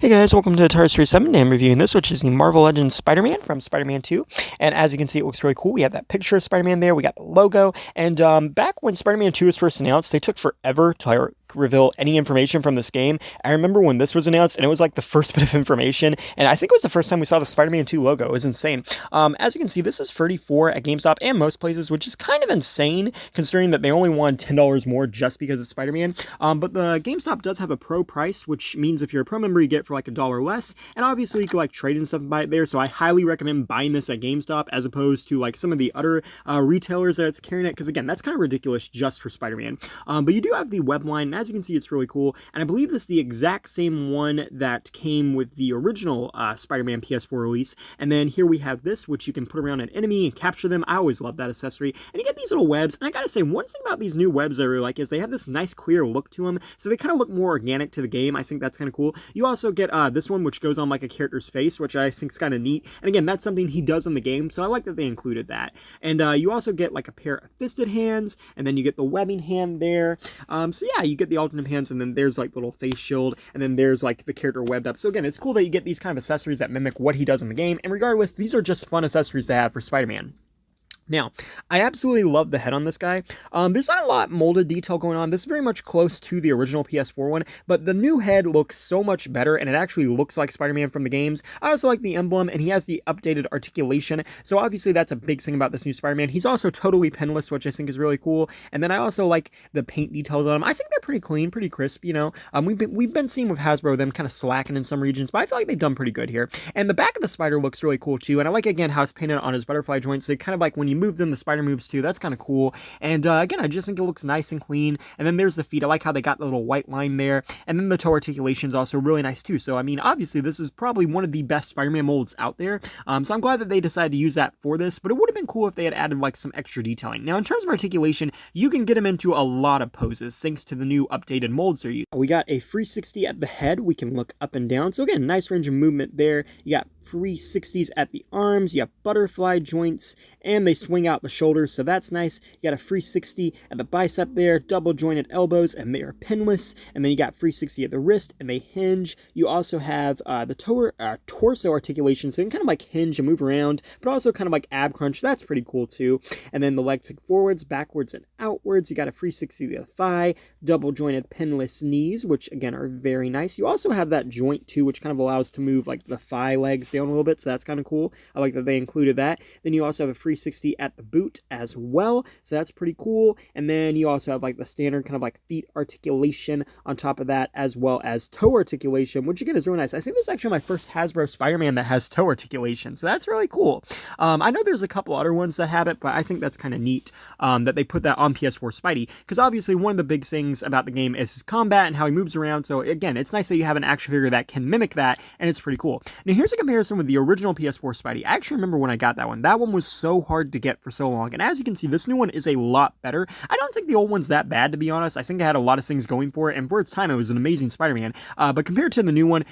Hey guys, welcome to Atari 37. I'm reviewing this, which is the Marvel Legends Spider-Man from Spider-Man 2. And as you can see, it looks really cool. We have that picture of Spider-Man there. We got the logo. And back when Spider-Man 2 was first announced, they took forever to reveal any information from this game. I remember when this was announced, and it was like the first bit of information. And I think it was the first time we saw the Spider-Man 2 logo. It was insane. As you can see, this is $34 at GameStop and most places, which is kind of insane considering that they only wanted $10 more just because it's Spider-Man. But the GameStop does have a pro price, which means if you're a pro member, you get for like $1 less, and obviously you can like trade and stuff and buy it there. So I highly recommend buying this at GameStop as opposed to like some of the other retailers that's carrying it, because again, that's kind of ridiculous just for Spider-Man. But you do have the web line, and as you can see, it's really cool. And I believe this is the exact same one that came with the original Spider-Man PS4 release. And then here we have this, which you can put around an enemy and capture them. I always love that accessory. And you get these little webs. And I gotta say, one thing about these new webs I really like is they have this nice clear look to them, so they kind of look more organic to the game. I think that's kind of cool. You also get this one, which goes on like a character's face, which I think is kind of neat. And again, that's something he does in the game, so I like that they included that. And you also get like a pair of fisted hands, and then you get the webbing hand there. So yeah, you get the alternate hands, and then there's like the little face shield, and then there's like the character webbed up. So again, it's cool that you get these kind of accessories that mimic what he does in the game. And regardless, these are just fun accessories to have for Spider-Man. Now, I absolutely love the head on this guy. There's not a lot molded detail going on. This is very much close to the original PS4 one, but the new head looks so much better, and it actually looks like Spider-Man from the games. I also like the emblem, and he has the updated articulation, so obviously that's a big thing about this new Spider-Man. He's also totally pinless, which I think is really cool, and then I also like the paint details on him. I think they're pretty clean, pretty crisp, you know. We've been seeing with Hasbro them kind of slacking in some regions, but I feel like they've done pretty good here. And the back of the spider looks really cool too, and I like, again, how it's painted on his butterfly joint, so kind of like when you move them, the spider moves too. That's kind of cool. And again, I just think it looks nice and clean. And then there's the feet. I like how they got the little white line there. And then the toe articulation is also really nice too. So I mean, obviously this is probably one of the best Spider-Man molds out there. So I'm glad that they decided to use that for this, but it would have been cool if they had added like some extra detailing. Now in terms of articulation, you can get him into a lot of poses thanks to the new updated molds they're using. We got a 360 at the head. We can look up and down. So again, nice range of movement there. You got 360s at the arms, you have butterfly joints, and they swing out the shoulders, so that's nice. You got a 360 at the bicep there, double jointed elbows, and they are pinless, and then you got 360 at the wrist, and they hinge. You also have the torso articulation, so you can kind of like hinge and move around, but also kind of like ab crunch. That's pretty cool too. And then the legs forwards, backwards, and outwards. You got a 360 to the thigh, double jointed pinless knees, which again are very nice. You also have that joint too, which kind of allows to move like the thigh legs down a little bit, so that's kind of cool. I like that they included that. Then you also have a 360 at the boot as well, so that's pretty cool. And then you also have like the standard kind of like feet articulation on top of that, as well as toe articulation, which again is really nice. I think this is actually my first Hasbro Spider-Man that has toe articulation, so that's really cool. I know there's a couple other ones that have it, but I think that's kind of neat that they put that on PS4 Spidey, because obviously one of the big things about the game is his combat and how he moves around. So again, it's nice that you have an action figure that can mimic that, and it's pretty cool. Now here's a comparison with the original PS4 Spidey. I actually remember when I got that one. That one was so hard to get for so long, and as you can see, this new one is a lot better. I don't think the old one's that bad, to be honest. I think it had a lot of things going for it, and for its time, it was an amazing Spider-Man. But compared to the new one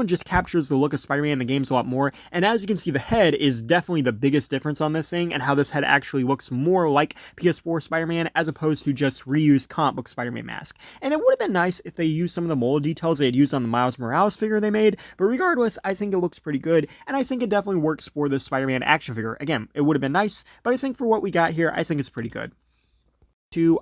just captures the look of Spider-Man in the games a lot more, and as you can see, the head is definitely the biggest difference on this thing, and how this head actually looks more like PS4 Spider-Man as opposed to just reused comic book Spider-Man mask. And it would have been nice if they used some of the mold details they had used on the Miles Morales figure they made, but regardless, I think it looks pretty good, and I think it definitely works for this Spider-Man action figure. Again, it would have been nice, but I think for what we got here, I think it's pretty good.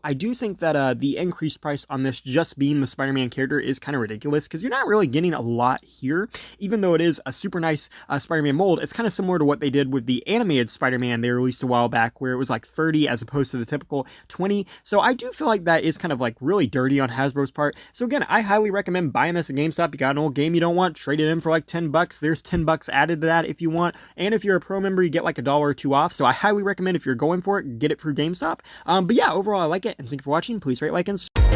I do think that the increased price on this just being the Spider-Man character is kind of ridiculous, because you're not really getting a lot here. Even though it is a super nice Spider-Man mold, it's kind of similar to what they did with the animated Spider-Man they released a while back, where it was like 30 as opposed to the typical 20. So I do feel like that is kind of like really dirty on Hasbro's part. So again, I highly recommend buying this at GameStop. You got an old game you don't want, trade it in for like $10. There's $10 added to that if you want. And if you're a pro member, you get like $1 or $2 off. So I highly recommend, if you're going for it, get it through GameStop. But yeah, overall, I like it, and thank you for watching. Please rate, like, and subscribe.